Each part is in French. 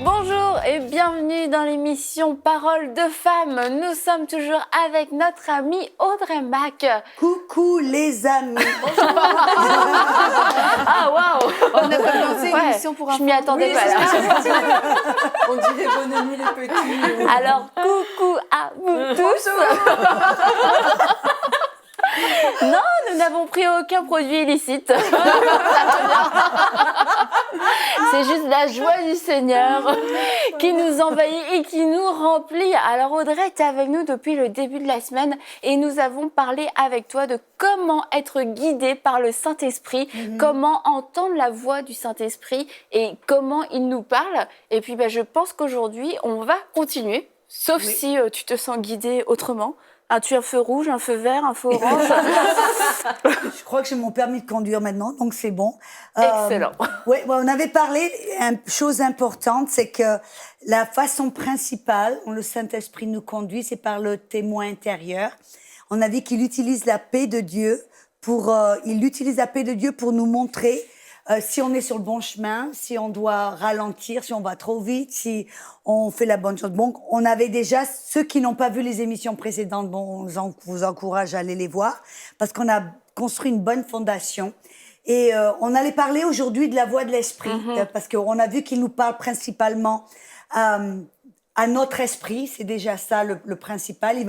Bonjour et bienvenue dans l'émission Paroles de femmes. Nous sommes toujours avec notre amie Audrey Mac. Coucou les amis. Ah waouh, on a commencé une émission pour un. Je m'y attendais pas là. On dirait bonne nuit les petits. Alors coucou à vous tous. Non, nous n'avons pris aucun produit illicite. C'est juste la joie du Seigneur qui nous envahit et qui nous remplit. Alors Audrey, tu es avec nous depuis le début de la semaine et nous avons parlé avec toi de comment être guidé par le Saint-Esprit, comment entendre la voix du Saint-Esprit et comment il nous parle. Et puis je pense qu'aujourd'hui, on va continuer, sauf si tu te sens guidé autrement. As-tu un feu rouge, un feu vert, un feu orange? Je crois que j'ai mon permis de conduire maintenant, donc c'est bon. Excellent. Ouais, on avait parlé, une chose importante, c'est que la façon principale dont le Saint-Esprit nous conduit, c'est par le témoin intérieur. On a dit qu'il utilise la paix de Dieu pour nous montrer si on est sur le bon chemin, si on doit ralentir, si on va trop vite, si on fait la bonne chose. Bon, on avait déjà, ceux qui n'ont pas vu les émissions précédentes, bon, on vous encourage à aller les voir, parce qu'on a construit une bonne fondation. Et on allait parler aujourd'hui de la voix de l'esprit, parce qu'on a vu qu'il nous parle principalement à notre esprit, c'est déjà ça le principal. Il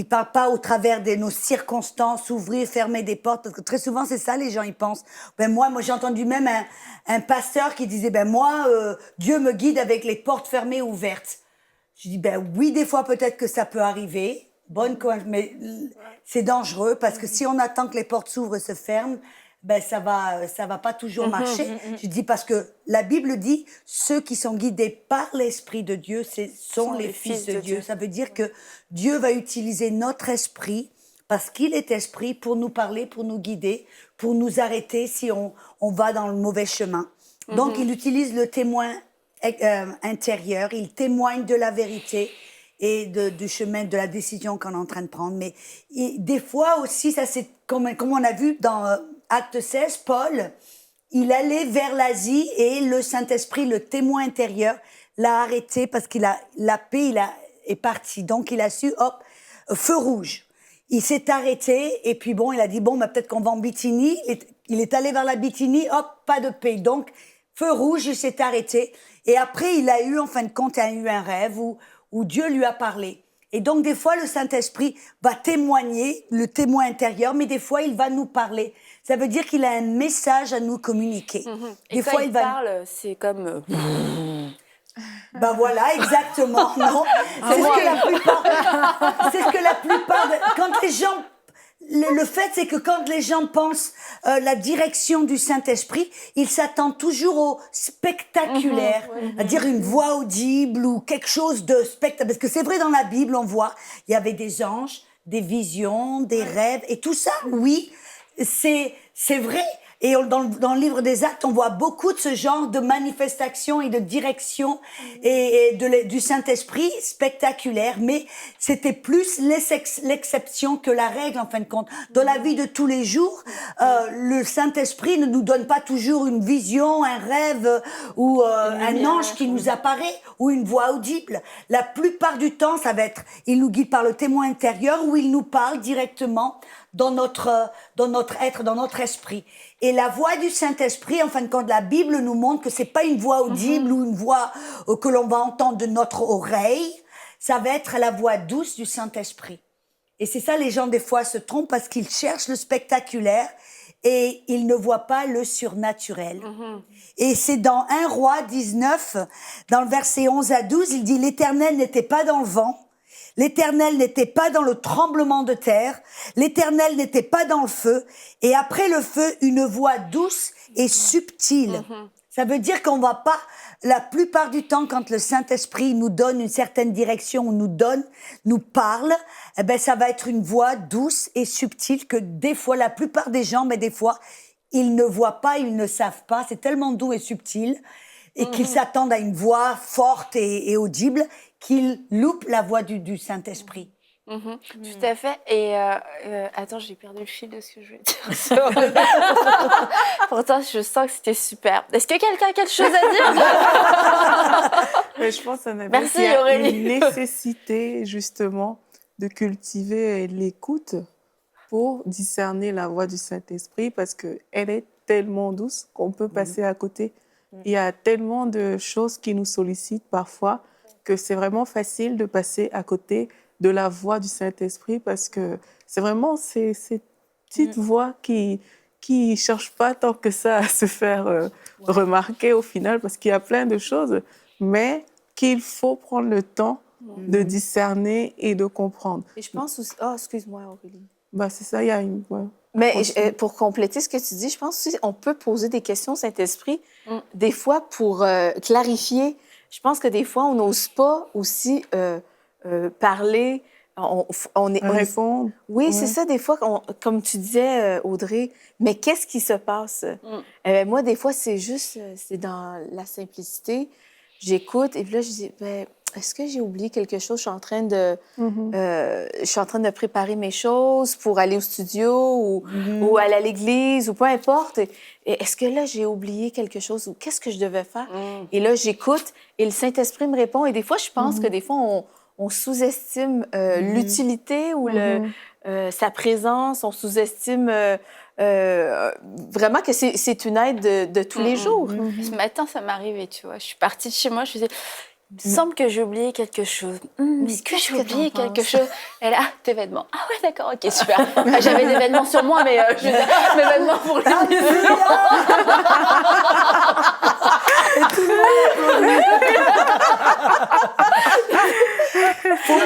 parle pas au travers de nos circonstances, ouvrir, fermer des portes, parce que très souvent c'est ça les gens ils pensent. Moi j'ai entendu même un pasteur qui disait Dieu me guide avec les portes fermées ou ouvertes. Je dis oui, des fois peut-être que ça peut arriver, mais c'est dangereux parce que si on attend que les portes s'ouvrent et se ferment, ça va pas toujours marcher. Je dis parce que la Bible dit ceux qui sont guidés par l'Esprit de Dieu, ce sont les fils de Dieu. Ça veut dire que Dieu va utiliser notre esprit parce qu'il est esprit pour nous parler, pour nous guider, pour nous arrêter si on va dans le mauvais chemin. Donc il utilise le témoin intérieur, il témoigne de la vérité et du chemin de la décision qu'on est en train de prendre. Mais des fois aussi, ça c'est comme on a vu dans Acte 16, Paul, il allait vers l'Asie et le Saint-Esprit, le témoin intérieur, l'a arrêté parce la paix est partie. Donc il a su, feu rouge. Il s'est arrêté et puis il a dit peut-être qu'on va en Bithynie. Il est allé vers la Bithynie, pas de paix. Donc feu rouge, il s'est arrêté. Et après il a eu, en fin de compte, un rêve où Dieu lui a parlé. Et donc, des fois, le Saint-Esprit va témoigner, le témoin intérieur, mais des fois, il va nous parler. Ça veut dire qu'il a un message à nous communiquer. Et des fois, il parle, c'est comme... Voilà, exactement. Non, c'est ce que la plupart quand les gens... Le fait, c'est que quand les gens pensent la direction du Saint-Esprit, ils s'attendent toujours au spectaculaire, à dire une voix audible ou quelque chose de spectaculaire. Parce que c'est vrai, dans la Bible, on voit, il y avait des anges, des visions, des rêves, et tout ça, oui, c'est vrai. Et dans le livre des Actes, on voit beaucoup de ce genre de manifestations et de direction et du Saint-Esprit spectaculaire. Mais c'était plus l'exception que la règle, en fin de compte. Dans la vie de tous les jours, le Saint-Esprit ne nous donne pas toujours une vision, un rêve ou un ange qui nous apparaît ou une voix audible. La plupart du temps, ça va être, il nous guide par le témoin intérieur ou il nous parle directement dans notre être, dans notre esprit. Et la voix du Saint-Esprit, en fin de compte, la Bible nous montre que c'est pas une voix audible ou une voix que l'on va entendre de notre oreille. Ça va être la voix douce du Saint-Esprit. Et c'est ça, les gens, des fois, se trompent parce qu'ils cherchent le spectaculaire et ils ne voient pas le surnaturel. Et c'est dans 1 Roi 19, dans le verset 11 à 12, il dit « L'Éternel n'était pas dans le vent, l'Éternel n'était pas dans le tremblement de terre, l'Éternel n'était pas dans le feu, et après le feu, une voix douce et subtile. » Ça veut dire qu'on va pas, la plupart du temps, quand le Saint-Esprit nous donne une certaine direction, ou nous parle, ça va être une voix douce et subtile que des fois, la plupart des gens, mais des fois, ils ne voient pas, ils ne savent pas. C'est tellement doux et subtil et qu'ils s'attendent à une voix forte et audible qu'ils loupent la voix du Saint-Esprit. Tout à fait. Et attends, j'ai perdu le fil de ce que je voulais dire. Pourtant, je sens que c'était super. Est-ce que quelqu'un a quelque chose à dire? Mais je pense, Annabelle, Merci, qu'il y a Aurélie. une nécessité, justement, de cultiver l'écoute pour discerner la voix du Saint-Esprit parce qu'elle est tellement douce qu'on peut passer à côté. Il y a tellement de choses qui nous sollicitent parfois que c'est vraiment facile de passer à côté de la voix du Saint-Esprit parce que c'est vraiment ces petites voix qui ne cherchent pas tant que ça à se faire remarquer au final parce qu'il y a plein de choses, mais qu'il faut prendre le temps de discerner et de comprendre. Et je pense aussi... Oh, excuse-moi, Aurélie. C'est ça, il y a une... Ouais. Mais pour compléter ce que tu dis, je pense aussi qu'on peut poser des questions au Saint-Esprit, des fois pour clarifier. Je pense que des fois, on n'ose pas aussi parler. Répondre. Oui, c'est ça, des fois, comme tu disais, Audrey, mais qu'est-ce qui se passe? Moi, des fois, c'est juste, c'est dans la simplicité. J'écoute et puis là, je dis, est-ce que j'ai oublié quelque chose? Je suis en train de préparer mes choses pour aller au studio ou aller à l'église ou peu importe. Et est-ce que là, j'ai oublié quelque chose ou qu'est-ce que je devais faire? Et là, j'écoute et le Saint-Esprit me répond. Et des fois, je pense que des fois, on sous-estime l'utilité ou sa présence. On sous-estime vraiment que c'est une aide de tous les jours. Ce matin, ça m'est arrivé, tu vois. Je suis partie de chez moi, je me disais... Il me semble que j'ai oublié quelque chose. Est-ce que j'ai oublié quelque chose? Et là, tes vêtements. Ah ouais, d'accord, ok, super. J'avais des vêtements sur moi, mais je veux dire, mes vêtements pour l'église. Et tout le monde faut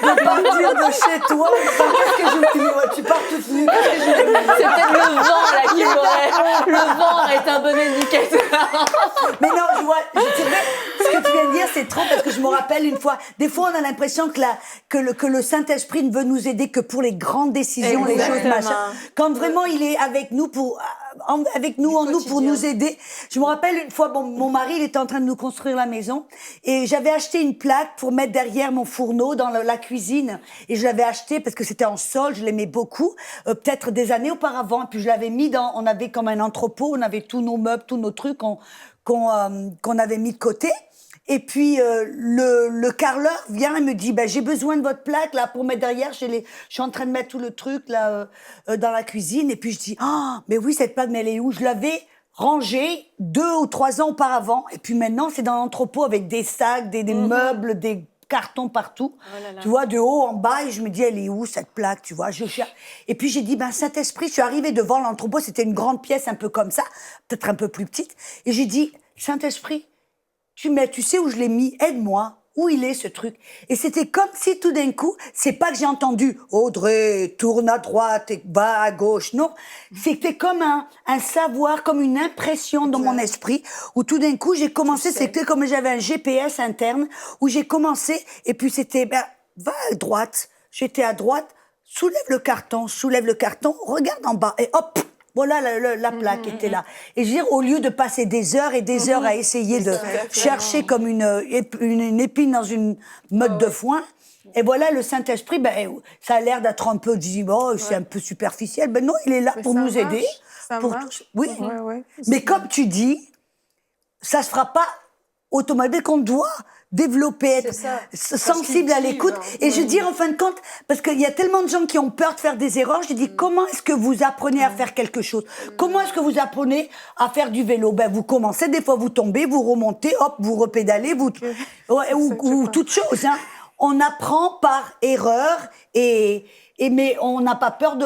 de partir de chez toi. Qu'est-ce que j'ai oublié? Tu pars toute nue. Qu'est-ce que j'ai oublié? C'est peut-être le vent là qui m'aurait. Le vent est un bon indicateur. Mais non, je vois, ce que tu viens de dire, c'est trop parce que je me rappelle une fois. Des fois, on a l'impression que le Saint-Esprit ne veut nous aider que pour les grandes décisions, les choses machin. Quand vraiment il est avec nous pour nous aider. Je me rappelle une fois, mon mari, il était en train de nous construire la maison et j'avais acheté une plaque pour mettre derrière mon fourneau dans la cuisine et je l'avais acheté parce que c'était en sol, je l'aimais beaucoup, peut-être des années auparavant. Et puis je l'avais mis on avait comme un entrepôt, on avait tous nos meubles, tous nos trucs qu'on avait mis de côté. Et puis le carreleur vient et me dit j'ai besoin de votre plaque là pour mettre derrière. Je suis en train de mettre tout le truc là dans la cuisine. Et puis je dis mais oui, cette plaque, mais elle est où? Je l'avais rangée 2 ou 3 ans auparavant. Et puis maintenant c'est dans l'entrepôt avec des sacs, des meubles, des cartons partout. Tu vois, de haut en bas. Et je me dis, elle est où cette plaque? Tu vois, je cherche. Et puis j'ai dit, Saint-Esprit, je suis arrivée devant l'entrepôt. C'était une grande pièce un peu comme ça, peut-être un peu plus petite. Et j'ai dit, Saint-Esprit, tu sais où je l'ai mis, aide-moi, où il est ce truc? Et c'était comme si tout d'un coup, c'est pas que j'ai entendu Audrey, tourne à droite et va à gauche, non. C'était comme un savoir, comme une impression dans mon esprit, où tout d'un coup j'ai commencé, c'était comme j'avais un GPS interne, où j'ai commencé, et puis c'était, va à droite, j'étais à droite, soulève le carton, regarde en bas, et hop, voilà, la plaque était là. Et je veux dire, au lieu de passer des heures et des heures à essayer de chercher comme une épine dans une meute de foin, et voilà, le Saint-Esprit, ça a l'air d'être un peu, c'est un peu superficiel. Non, il est là pour nous aider. Ça marche. Oui. Ouais. Mais comme tu dis, ça se fera pas automatiquement, qu'on doit développer, être sensible à l'écoute. Et je dis, en fin de compte, parce qu'il y a tellement de gens qui ont peur de faire des erreurs, je dis, comment est-ce que vous apprenez à faire quelque chose? Comment est-ce que vous apprenez à faire du vélo? Vous commencez, des fois vous tombez, vous remontez, hop, vous repédalez, ou toute chose. Hein. On apprend par erreur, mais on n'a pas peur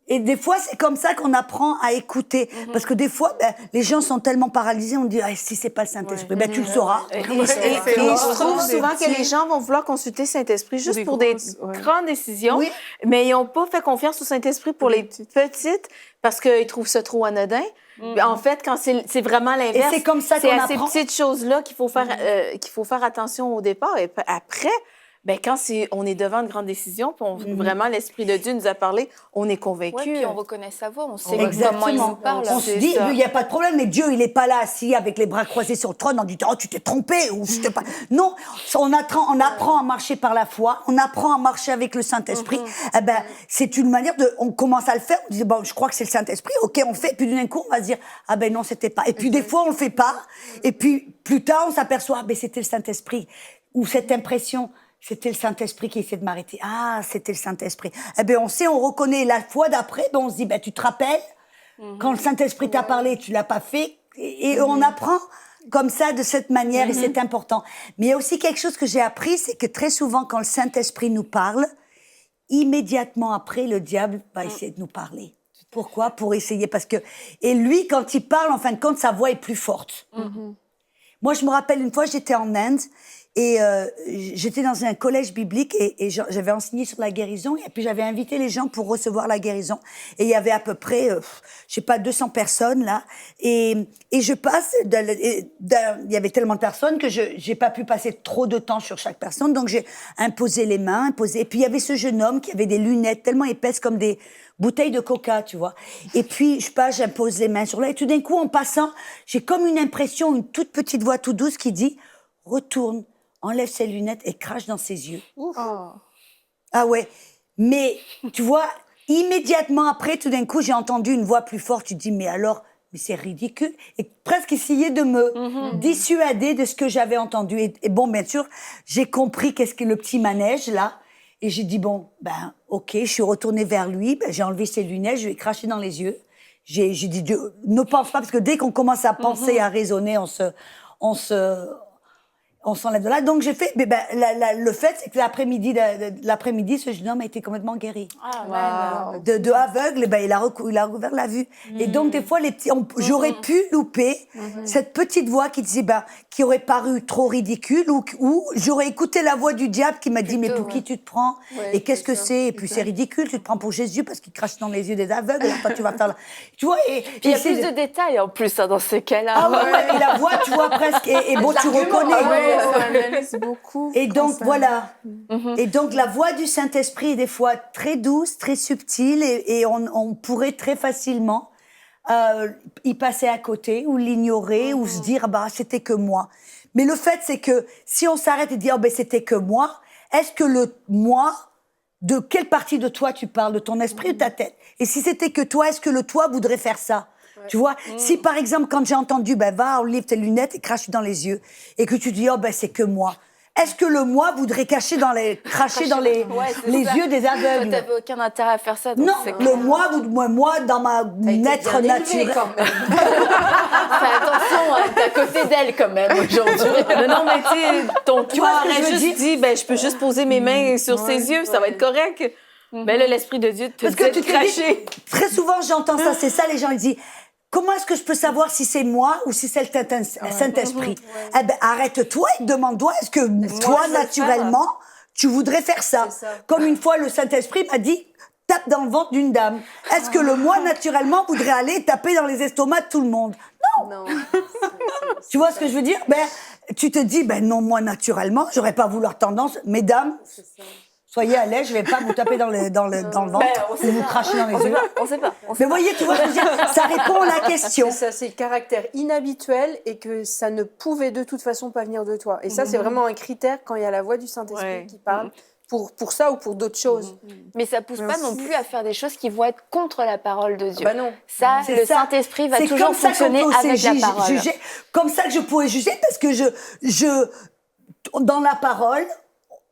Et des fois, c'est comme ça qu'on apprend à écouter. Parce que des fois, les gens sont tellement paralysés, on dit, si c'est pas le Saint-Esprit, tu le sauras. Et je trouve souvent que les gens vont vouloir consulter le Saint-Esprit juste pour des grandes décisions, mais ils n'ont pas fait confiance au Saint-Esprit pour les petites parce qu'ils trouvent ça trop anodin. En fait, quand c'est vraiment l'inverse, et c'est comme ça qu'on à apprend. ces petites choses-là qu'il faut faire attention au départ. Et après, Ben, quand on est devant une grande décision, puis vraiment l'Esprit de Dieu nous a parlé, on est convaincu. Oui, puis on reconnaît sa voix, on sait Exactement. comment il nous parle. On se dit, il n'y a pas de problème, mais Dieu, il n'est pas là assis avec les bras croisés sur le trône en disant, oh, tu t'es trompé. Ou je t'ai pas... Non, on apprend à marcher par la foi, on apprend à marcher avec le Saint-Esprit. Eh ben, c'est une manière on commence à le faire, on dit, bon, je crois que c'est le Saint-Esprit, ok, on fait, puis d'un coup, on va se dire, ah ben non, c'était pas. Et puis des fois, on le fait pas, et puis plus tard, on s'aperçoit, ah ben c'était le Saint-Esprit. Ou cette impression, c'était le Saint-Esprit qui essaie de m'arrêter. Ah, c'était le Saint-Esprit. Eh bien, on sait, on reconnaît la fois d'après, ben on se dit, ben, tu te rappelles, quand le Saint-Esprit t'a parlé, tu l'as pas fait. Et on apprend comme ça, de cette manière, et c'est important. Mais il y a aussi quelque chose que j'ai appris, c'est que très souvent, quand le Saint-Esprit nous parle, immédiatement après, le diable va essayer de nous parler. Pourquoi? Pour essayer, parce que... Et lui, quand il parle, en fin de compte, sa voix est plus forte. Moi, je me rappelle une fois, j'étais en Inde, et j'étais dans un collège biblique et j'avais enseigné sur la guérison et puis j'avais invité les gens pour recevoir la guérison. Et il y avait à peu près, je sais pas, 200 personnes là. Et je passe, il y avait tellement de personnes que j'ai pas pu passer trop de temps sur chaque personne. Donc j'ai imposé les mains, et puis il y avait ce jeune homme qui avait des lunettes tellement épaisses comme des bouteilles de coca, tu vois. Et puis, j'impose les mains sur là. Et tout d'un coup, en passant, j'ai comme une impression, une toute petite voix tout douce qui dit « Retourne, enlève ses lunettes et crache dans ses yeux. » Ah ouais. Mais, tu vois, immédiatement après, tout d'un coup, j'ai entendu une voix plus forte. Tu te dis « Mais alors, mais c'est ridicule. » Et presque essayer de me dissuader de ce que j'avais entendu. Et bon, bien sûr, j'ai compris qu'est-ce que le petit manège, là. Et j'ai dit, bon, ben, ok, je suis retournée vers lui, ben, j'ai enlevé ses lunettes, je lui ai craché dans les yeux. J'ai dit, Dieu, ne pense pas, parce que dès qu'on commence à penser, à raisonner, on s'enlève de là. Donc, j'ai fait, le fait, c'est que l'après-midi, ce jeune homme a été complètement guéri. De aveugle, ben, il a recouvert la vue. Et donc, des fois, j'aurais pu louper cette petite voix qui disait, qui aurait paru trop ridicule, ou j'aurais écouté la voix du diable qui m'a dit, mais pour qui tu te prends? Et qu'est-ce que c'est? Et puis, c'est ridicule, tu te prends pour Jésus parce qu'il crache dans les yeux des aveugles, alors toi, tu vas faire Tu vois, et il y a plus de détails, en plus, dans ces cas-là. Ah ouais, et la voix, tu vois, presque, et bon, tu reconnais. On analyse beaucoup. Et donc, voilà. Et donc, la voix du Saint-Esprit est des fois très douce, très subtile, et on pourrait très facilement y passer à côté, ou l'ignorer, ou se dire, c'était que moi. Mais le fait, c'est que si on s'arrête et dit, c'était que moi, est-ce que le moi, de quelle partie de toi tu parles, de ton esprit ou de ta tête? Et si c'était que toi, est-ce que le toi voudrait faire ça? Tu vois, si par exemple, quand j'ai entendu, va, enlève tes lunettes et crache dans les yeux, et que tu dis, c'est que moi, est-ce que le moi voudrait cracher dans les yeux des aveugles? Toi, t'avais aucun intérêt à faire ça. Donc non, le moi, dans ma naître naturelle. Fais attention, t'es à côté d'elle quand même aujourd'hui. Non, mais tu sais, ton cœur aurait juste dit, je peux juste poser mes mains sur ses yeux, ça va être correct. Mais là, l'Esprit de Dieu te dit de cracher. Très souvent, j'entends ça, c'est ça, les gens, ils disent, comment est-ce que je peux savoir si c'est moi ou si c'est le Saint-Esprit? Eh ben, arrête-toi et demande-toi, est-ce que toi, naturellement, tu voudrais faire ça? Comme une fois, le Saint-Esprit m'a dit, tape dans le ventre d'une dame. Est-ce que le moi, naturellement, voudrait aller taper dans les estomacs de tout le monde? Non. Tu vois ce que je veux dire? Tu te dis, non, moi, naturellement, j'aurais pas voulu tendance, mesdames, soyez à l'aise, je vais pas vous taper dans le ventre ou vous cracher dans les yeux. On sait pas. Mais voyez, tu vois, je veux dire, ça répond à la question. C'est ça, c'est le caractère inhabituel et que ça ne pouvait de toute façon pas venir de toi. Et ça, c'est vraiment un critère quand il y a la voix du Saint-Esprit qui parle. Pour ça ou pour d'autres choses. Mais ça pousse pas non plus à faire des choses qui vont être contre la parole de Dieu. Non. Ça, le Saint-Esprit va toujours fonctionner avec la parole. Comme ça que je pourrais juger, parce que dans la parole,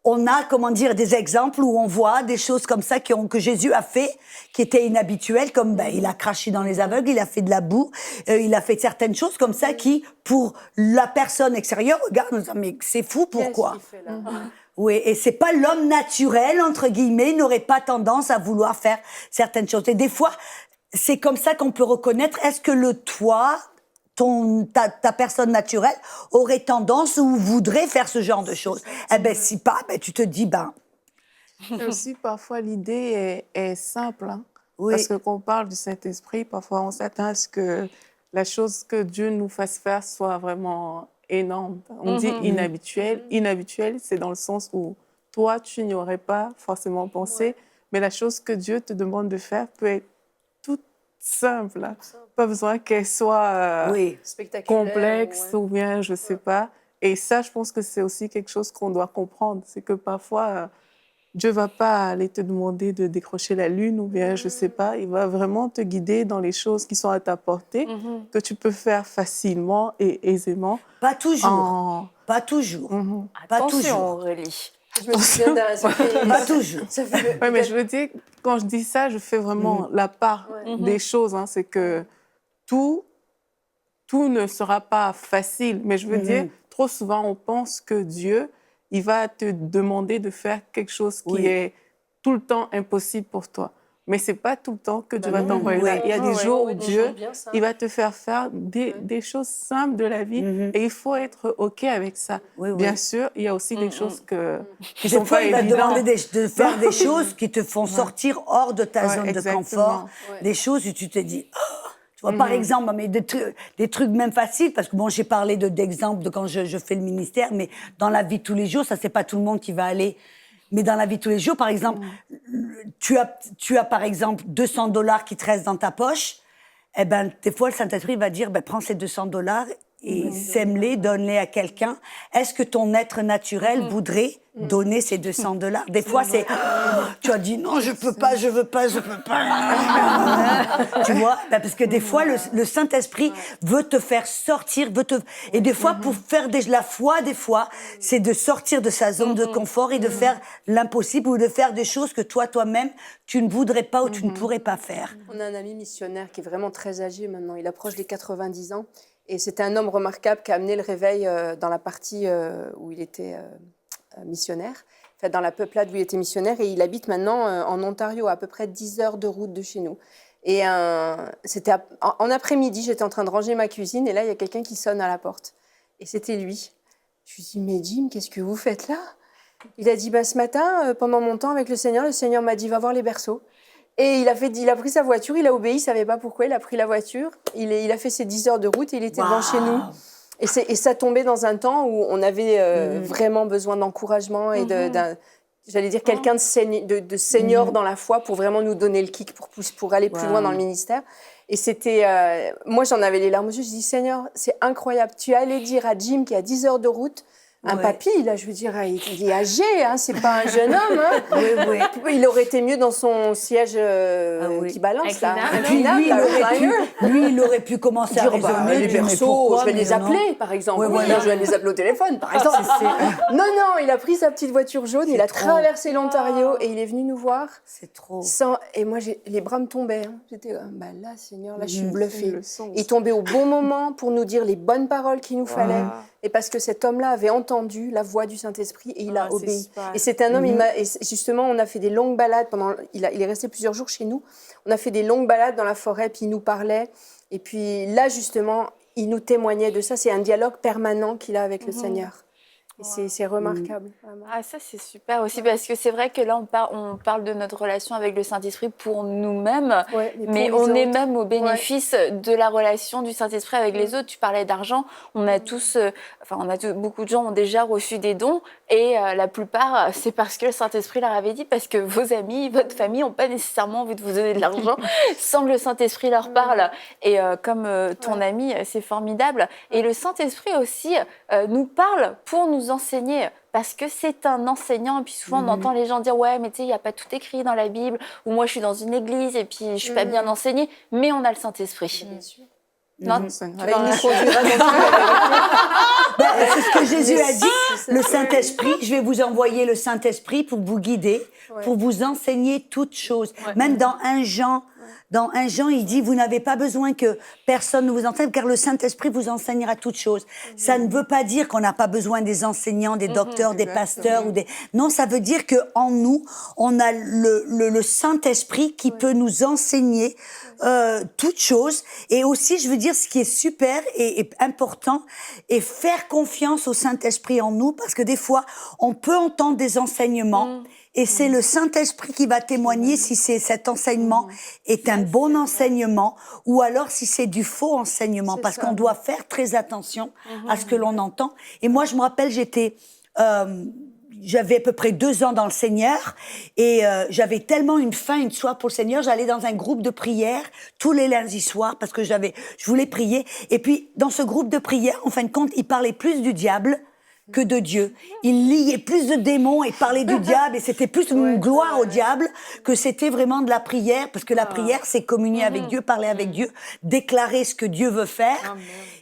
on a, des exemples où on voit des choses comme ça que Jésus a fait, qui étaient inhabituelles, comme il a craché dans les aveugles, il a fait de la boue, il a fait certaines choses comme ça qui, pour la personne extérieure, regarde, mais c'est fou, pourquoi? Oui, et c'est pas l'homme naturel, entre guillemets, n'aurait pas tendance à vouloir faire certaines choses. Et des fois, c'est comme ça qu'on peut reconnaître, est-ce que le toi, ta personne naturelle, aurait tendance ou voudrait faire ce genre de choses? Si pas, tu te dis, Et aussi, parfois, l'idée est simple. Oui. Parce que quand on parle du Saint-Esprit, parfois, on s'attend à ce que la chose que Dieu nous fasse faire soit vraiment énorme. On dit inhabituel. Inhabituel, c'est dans le sens où toi, tu n'y aurais pas forcément pensé. Mais la chose que Dieu te demande de faire peut être toute simple. Hein. Pas besoin qu'elle soit Spectaculaire. complexe ou bien je ne sais pas. Et ça, je pense que c'est aussi quelque chose qu'on doit comprendre. C'est que parfois, Dieu ne va pas aller te demander de décrocher la lune ou bien je ne sais pas. Il va vraiment te guider dans les choses qui sont à ta portée, que tu peux faire facilement et aisément. Pas toujours. Pas toujours. Pas Attention, toujours. Aurélie. Je me souviens Pas toujours. Oui, mais je veux dire, quand je dis ça, je fais vraiment la part des choses. Hein. C'est que tout ne sera pas facile. Mais je veux dire, trop souvent, on pense que Dieu, il va te demander de faire quelque chose qui est tout le temps impossible pour toi. Mais ce n'est pas tout le temps que Dieu va t'envoyer là. Il y a des jours où Dieu, il va te faire des choses simples de la vie et il faut être OK avec ça. Bien sûr, il y a aussi des choses qui sont pas il va te évidentes. demander de faire des choses qui te font sortir hors de ta zone de confort. Ouais. Des choses où tu te dis... Oh, tu vois, par exemple, mais des trucs même faciles, parce que bon, j'ai parlé d'exemples de quand je fais le ministère, mais dans la vie de tous les jours, ça, c'est pas tout le monde qui va aller. Mais dans la vie de tous les jours, par exemple, tu as par exemple $200 qui te restent dans ta poche, eh ben, des fois, le Saint-Esprit va dire, ben, prends ces $200 et sème-les, donne-les à quelqu'un. Est-ce que ton être naturel voudrait donner ces $200? Des fois, c'est... tu as dit, non, je peux pas, je veux pas, je peux pas. Tu vois? Ben, parce que des fois, le Saint-Esprit veut te faire sortir, et des fois, pour faire la foi, des fois, c'est de sortir de sa zone de confort et de faire l'impossible ou de faire des choses que toi-même, tu ne voudrais pas ou tu ne pourrais pas faire. On a un ami missionnaire qui est vraiment très âgé maintenant. Il approche les 90 ans. Et c'était un homme remarquable qui a amené le réveil dans la partie où il était missionnaire, enfin, dans la peuplade où il était missionnaire. Et il habite maintenant en Ontario, à peu près 10 heures de route de chez nous. Et c'était en après-midi, j'étais en train de ranger ma cuisine. Et là, il y a quelqu'un qui sonne à la porte. Et c'était lui. Je lui dis, mais Jim, qu'est-ce que vous faites là? Il a dit, bah, ce matin, pendant mon temps avec le Seigneur m'a dit, va voir les berceaux. Et il a pris sa voiture, il a obéi, il ne savait pas pourquoi, il a pris la voiture, il a fait ses 10 heures de route et il était devant chez nous. Et ça tombait dans un temps où on avait vraiment besoin d'encouragement et j'allais dire quelqu'un de senior dans la foi pour vraiment nous donner le kick pour aller plus loin dans le ministère. Et c'était... moi, j'en avais les larmes aux yeux, je dis, Seigneur, c'est incroyable, tu allais dire à Jim qui a 10 heures de route, un papy, là, je veux dire, il est âgé, hein, c'est pas un jeune homme. Hein. Il aurait été mieux dans son siège qui balance, là. Inclinable, lui, il aurait pu commencer à raisonner. Les berceaux, je vais les appeler, par exemple. Je vais les appeler au téléphone, par exemple. Non, il a pris sa petite voiture jaune, il a traversé l'Ontario et il est venu nous voir. C'est trop. Et moi, les bras me tombaient. Hein. J'étais là, Seigneur, là, je suis bluffée. Il tombait au bon moment pour nous dire les bonnes paroles qu'il nous fallait. Et parce que cet homme-là avait entendu la voix du Saint-Esprit et il a obéi. Et c'est un homme, et justement, on a fait des longues balades il est resté plusieurs jours chez nous. On a fait des longues balades dans la forêt, puis il nous parlait. Et puis là, justement, il nous témoignait de ça. C'est un dialogue permanent qu'il a avec le Seigneur. Et c'est remarquable. Ah, ça, c'est super aussi, parce que c'est vrai que là, on parle de notre relation avec le Saint-Esprit pour nous-mêmes, mais on est même au bénéfice de la relation du Saint-Esprit avec les autres. Tu parlais d'argent, on a tous, beaucoup de gens ont déjà reçu des dons, et la plupart, c'est parce que le Saint-Esprit leur avait dit, parce que vos amis, votre famille n'ont pas nécessairement envie de vous donner de l'argent sans que le Saint-Esprit leur parle. Et comme ton ami, c'est formidable. Et le Saint-Esprit aussi nous parle pour nous enseigner, parce que c'est un enseignant. Et puis souvent, on entend les gens dire, ouais, mais tu sais, il n'y a pas tout écrit dans la Bible, ou moi, je suis dans une église, et puis je ne suis pas bien enseignée, mais on a le Saint-Esprit. Bien sûr. Non, C'est ce que Jésus a dit, le Saint-Esprit, je vais vous envoyer le Saint-Esprit pour vous guider, pour vous enseigner toutes choses. Même dans 1 Jean, il dit, vous n'avez pas besoin que personne ne vous enseigne, car le Saint-Esprit vous enseignera toutes choses. Ça ne veut pas dire qu'on n'a pas besoin des enseignants, des docteurs, des pasteurs. Non, ça veut dire qu'en nous, on a le Saint-Esprit qui peut nous enseigner toutes choses. Et aussi, je veux dire, ce qui est super et important, et faire confiance au Saint-Esprit en nous, parce que des fois, on peut entendre des enseignements, et c'est le Saint-Esprit qui va témoigner si cet enseignement est un bon enseignement, ou alors si c'est du faux enseignement, parce qu'on doit faire très attention à ce que l'on entend. Et moi, je me rappelle, j'étais j'avais à peu près 2 ans dans le Seigneur et j'avais tellement une faim, une soif pour le Seigneur. J'allais dans un groupe de prière tous les lundis soirs parce que je voulais prier. Et puis, dans ce groupe de prière, en fin de compte, il parlait plus du diable que de Dieu. Il liait plus de démons et parlait du diable et c'était plus une gloire au diable que c'était vraiment de la prière parce que la prière, c'est communier avec Dieu, parler avec Dieu, déclarer ce que Dieu veut faire.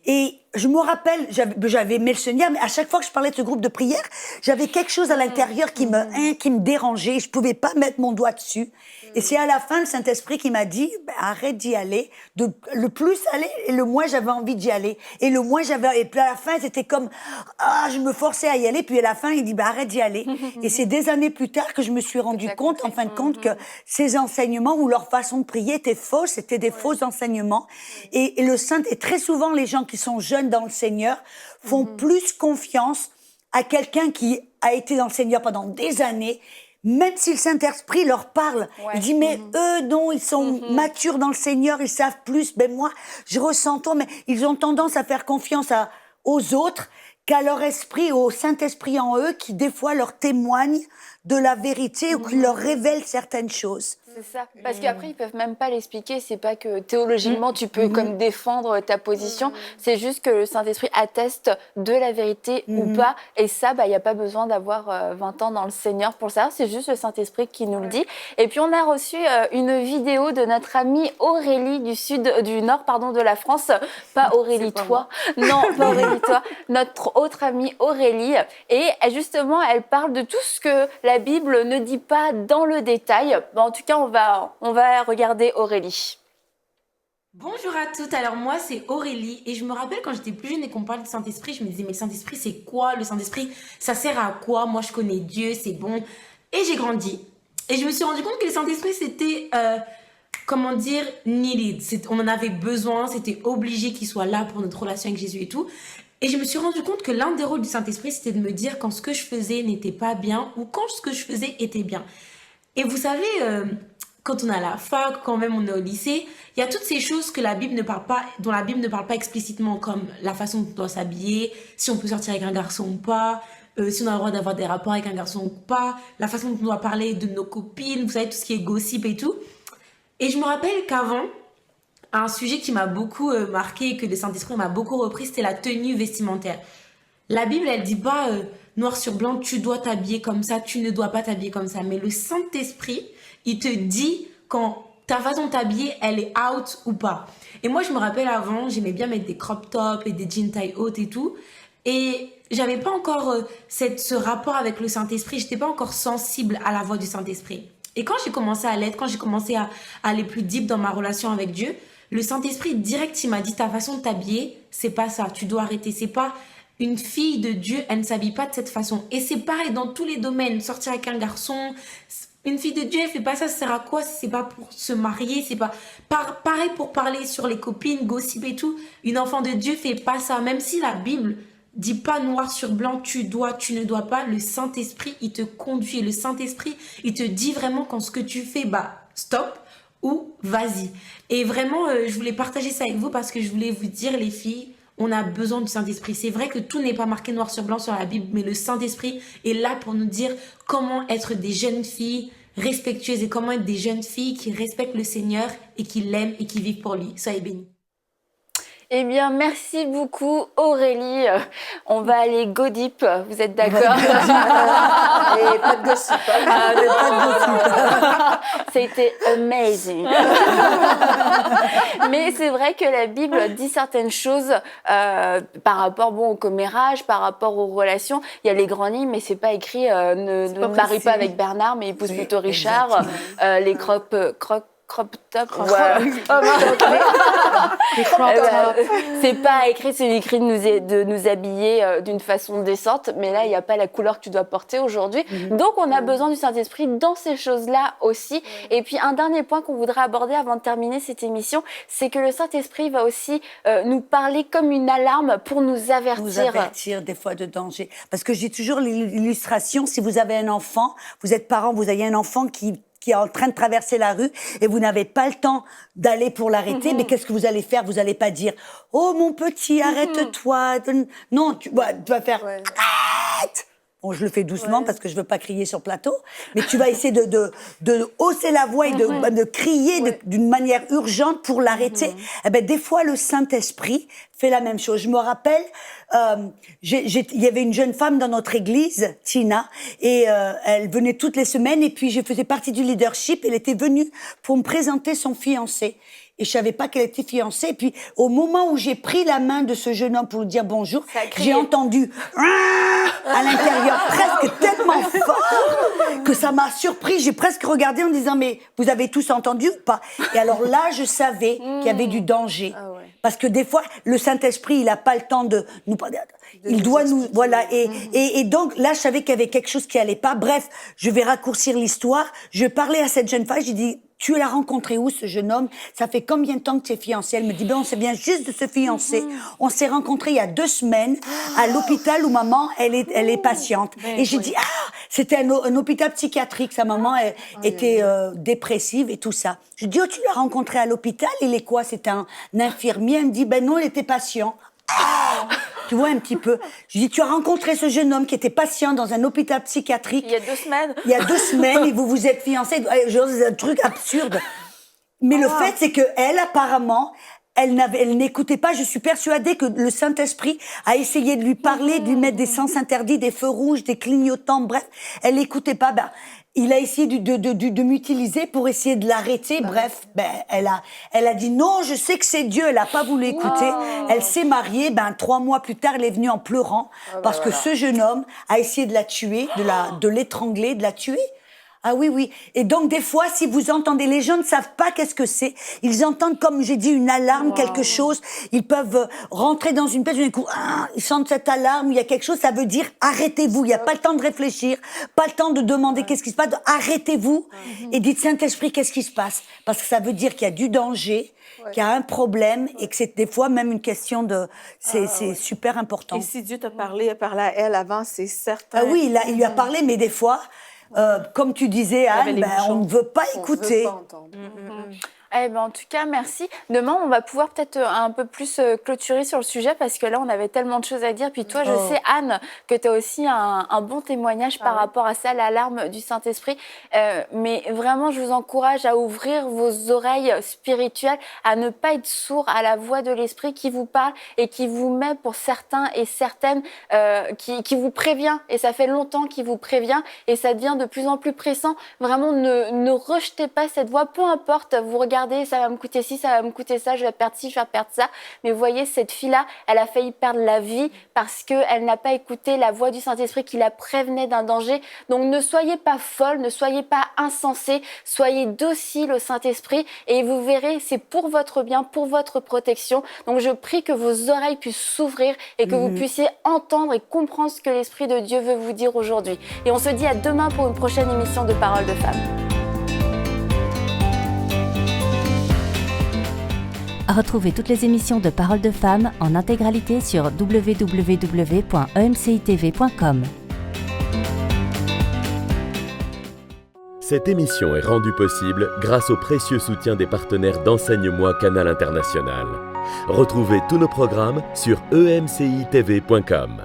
Et je me rappelle, j'avais aimé le Seigneur, mais à chaque fois que je parlais de ce groupe de prière, j'avais quelque chose à l'intérieur qui me dérangeait. Je pouvais pas mettre mon doigt dessus. Et c'est à la fin le Saint-Esprit qui m'a dit, arrête d'y aller. Le plus aller, et le moins j'avais envie d'y aller. Et le moins et puis à la fin, c'était comme, je me forçais à y aller. Puis à la fin, il dit, arrête d'y aller. Et c'est des années plus tard que je me suis rendu compte, en fin de compte, que ces enseignements ou leur façon de prier étaient fausses, c'était des faux enseignements. Et le Saint, et très souvent, les gens qui sont jeunes dans le Seigneur font plus confiance à quelqu'un qui a été dans le Seigneur pendant des années, même si le Saint-Esprit leur parle. Il dit, mais eux, non, ils sont matures dans le Seigneur, ils savent plus. Ben moi, je ressens tout, mais ils ont tendance à faire confiance aux autres qu'à leur esprit, au Saint-Esprit en eux, qui des fois leur témoigne de la vérité ou qui leur révèle certaines choses. C'est ça. Parce qu'après, ils peuvent même pas l'expliquer. C'est pas que théologiquement, tu peux comme défendre ta position. C'est juste que le Saint-Esprit atteste de la vérité ou pas. Et ça, il n'y a pas besoin d'avoir 20 ans dans le Seigneur pour le savoir. C'est juste le Saint-Esprit qui nous le dit. Et puis, on a reçu une vidéo de notre amie Aurélie du nord de la France. Pas Aurélie, toi. Non, pas Aurélie, toi. Notre autre amie Aurélie. Et justement, elle parle de tout ce que la Bible ne dit pas dans le détail. En tout cas, on va regarder Aurélie. Bonjour à toutes, alors moi c'est Aurélie et je me rappelle quand j'étais plus jeune et qu'on parlait du Saint-Esprit, je me disais mais le Saint-Esprit c'est quoi? Le Saint-Esprit ça sert à quoi? Moi je connais Dieu, c'est bon. Et j'ai grandi et je me suis rendu compte que le Saint-Esprit c'était, needed. On en avait besoin, c'était obligé qu'il soit là pour notre relation avec Jésus et tout. Et je me suis rendu compte que l'un des rôles du Saint-Esprit c'était de me dire quand ce que je faisais n'était pas bien ou quand ce que je faisais était bien. Et vous savez, quand on est à la fac, quand même on est au lycée, il y a toutes ces choses que dont la Bible ne parle pas explicitement, comme la façon dont on doit s'habiller, si on peut sortir avec un garçon ou pas, si on a le droit d'avoir des rapports avec un garçon ou pas, la façon dont on doit parler de nos copines, vous savez, tout ce qui est gossip et tout. Et je me rappelle qu'avant, un sujet qui m'a beaucoup marqué, que le Saint-Esprit m'a beaucoup repris, c'était la tenue vestimentaire. La Bible, elle dit pas noir sur blanc, tu dois t'habiller comme ça, tu ne dois pas t'habiller comme ça. Mais le Saint-Esprit, il te dit quand ta façon de t'habiller, elle est out ou pas. Et moi, je me rappelle avant, j'aimais bien mettre des crop tops et des jeans taille haute et tout. Et j'avais pas encore ce rapport avec le Saint-Esprit, j'étais pas encore sensible à la voix du Saint-Esprit. Et quand j'ai commencé à l'être, quand j'ai commencé à aller plus deep dans ma relation avec Dieu, le Saint-Esprit, direct, il m'a dit, ta façon de t'habiller, c'est pas ça, tu dois arrêter, c'est pas... Une fille de Dieu, elle ne s'habille pas de cette façon. Et c'est pareil dans tous les domaines. Sortir avec un garçon, une fille de Dieu, elle fait pas ça, ça sert à quoi si c'est pas pour se marier, c'est pas... Pareil pour parler sur les copines, gossip et tout. Une enfant de Dieu fait pas ça. Même si la Bible dit pas noir sur blanc, tu dois, tu ne dois pas, le Saint-Esprit, il te conduit. Le Saint-Esprit, il te dit vraiment quand ce que tu fais, stop ou vas-y. Et vraiment, je voulais partager ça avec vous parce que je voulais vous dire, les filles, on a besoin du Saint-Esprit. C'est vrai que tout n'est pas marqué noir sur blanc sur la Bible, mais le Saint-Esprit est là pour nous dire comment être des jeunes filles respectueuses et comment être des jeunes filles qui respectent le Seigneur et qui l'aiment et qui vivent pour lui. Soyez bénis. Eh bien, merci beaucoup Aurélie. On va aller go deep, vous êtes d'accord? Et pas de gossip. C'était amazing. Mais c'est vrai que la Bible dit certaines choses par rapport au commérage, par rapport aux relations. Il y a les grands lignes, mais c'est pas écrit ne marie pas avec Bernard, mais épouse plutôt Richard. Les crop top, c'est pas écrit, c'est écrit de nous habiller d'une façon décente, mais là il n'y a pas la couleur que tu dois porter aujourd'hui. Donc on a besoin du Saint-Esprit dans ces choses-là aussi. Et puis un dernier point qu'on voudrait aborder avant de terminer cette émission, c'est que le Saint-Esprit va aussi nous parler comme une alarme pour nous avertir. Nous avertir des fois de danger. Parce que j'ai toujours l'illustration, si vous avez un enfant, vous êtes parent, vous avez un enfant qui est en train de traverser la rue et vous n'avez pas le temps d'aller pour l'arrêter, mais qu'est-ce que vous allez faire? Vous n'allez pas dire « Oh mon petit, arrête-toi !» Non, tu vas faire « Arrête !» Bon, je le fais doucement parce que je veux pas crier sur plateau, mais tu vas essayer de hausser la voix et de crier d'une manière urgente pour l'arrêter. Eh ben, des fois, le Saint-Esprit fait la même chose. Je me rappelle, il y avait une jeune femme dans notre église, Tina, et elle venait toutes les semaines, et puis je faisais partie du leadership. Elle était venue pour me présenter son fiancé. Et je savais pas qu'elle était fiancée. Et puis, au moment où j'ai pris la main de ce jeune homme pour lui dire bonjour, j'ai entendu à l'intérieur presque tellement fort que ça m'a surpris. J'ai presque regardé en disant, mais vous avez tous entendu ou pas? Et alors là, je savais qu'il y avait du danger. Ah ouais. Parce que des fois, le Saint-Esprit, il a pas le temps de nous parler. Il doit nous, voilà. Et donc, là, je savais qu'il y avait quelque chose qui allait pas. Bref, je vais raccourcir l'histoire. Je parlais à cette jeune femme, j'ai dit, tu l'as rencontré où, ce jeune homme? Ça fait combien de temps que tu es fiancée? Elle me dit, ben, on s'est bien juste de se fiancer. On s'est rencontrés il y a 2 semaines à l'hôpital où maman, elle est patiente. Et j'ai dit, c'était un hôpital psychiatrique. Sa maman était dépressive et tout ça. Je dis, oh, tu l'as rencontré à l'hôpital? Il est quoi? C'était un infirmier. Elle me dit, ben non, il était patient. Tu vois un petit peu. Je dis, tu as rencontré ce jeune homme qui était patient dans un hôpital psychiatrique. Il y a 2 semaines. Il y a 2 semaines, et vous vous êtes fiancés. C'est un truc absurde. Mais le fait, c'est que elle, apparemment, elle n'écoutait pas. Je suis persuadée que le Saint-Esprit a essayé de lui parler, de lui mettre des sens interdits, des feux rouges, des clignotants, bref. Elle n'écoutait pas. Ben, il a essayé de m'utiliser pour essayer de l'arrêter. Bref, ben, elle a dit non, je sais que c'est Dieu. Elle a pas voulu écouter. Elle s'est mariée. Ben, 3 mois plus tard, elle est venue en pleurant parce que ce jeune homme a essayé de la tuer, de l'étrangler, de la tuer. Ah oui, oui. Et donc, des fois, si vous entendez, les gens ne savent pas qu'est-ce que c'est. Ils entendent, comme j'ai dit, une alarme, quelque chose. Ils peuvent rentrer dans une pièce, d'un coup, ils sentent cette alarme, il y a quelque chose, ça veut dire arrêtez-vous. Il n'y a pas le temps de réfléchir, pas le temps de demander qu'est-ce qui se passe. Arrêtez-vous et dites, Saint-Esprit, qu'est-ce qui se passe? Parce que ça veut dire qu'il y a du danger, qu'il y a un problème et que c'est des fois même une question de... C'est super important. Et si Dieu t'a parlé à elle avant, c'est certain. Ah oui, il lui a parlé, mais des fois... comme tu disais, Anne, on ne veut pas écouter. On veut pas entendre. Eh ben, en tout cas, merci. Demain, on va pouvoir peut-être un peu plus clôturer sur le sujet parce que là, on avait tellement de choses à dire. Puis toi, je sais, Anne, que tu as aussi un bon témoignage par rapport à ça, l'alarme du Saint-Esprit. Mais vraiment, je vous encourage à ouvrir vos oreilles spirituelles, à ne pas être sourd à la voix de l'Esprit qui vous parle et qui vous met pour certains et certaines, qui vous prévient. Et ça fait longtemps qu'il vous prévient et ça devient de plus en plus pressant. Vraiment, ne rejetez pas cette voix, peu importe, vous regardez, ça va me coûter ci, ça va me coûter ça, je vais perdre ci, je vais perdre ça. Mais vous voyez, cette fille-là, elle a failli perdre la vie parce qu'elle n'a pas écouté la voix du Saint-Esprit qui la prévenait d'un danger. Donc ne soyez pas folle, ne soyez pas insensés, soyez dociles au Saint-Esprit et vous verrez, c'est pour votre bien, pour votre protection. Donc je prie que vos oreilles puissent s'ouvrir et que vous puissiez entendre et comprendre ce que l'Esprit de Dieu veut vous dire aujourd'hui. Et on se dit à demain pour une prochaine émission de Paroles de Femmes. Retrouvez toutes les émissions de Paroles de Femmes en intégralité sur www.emcitv.com. Cette émission est rendue possible grâce au précieux soutien des partenaires d'Enseigne-moi Canal International. Retrouvez tous nos programmes sur emcitv.com.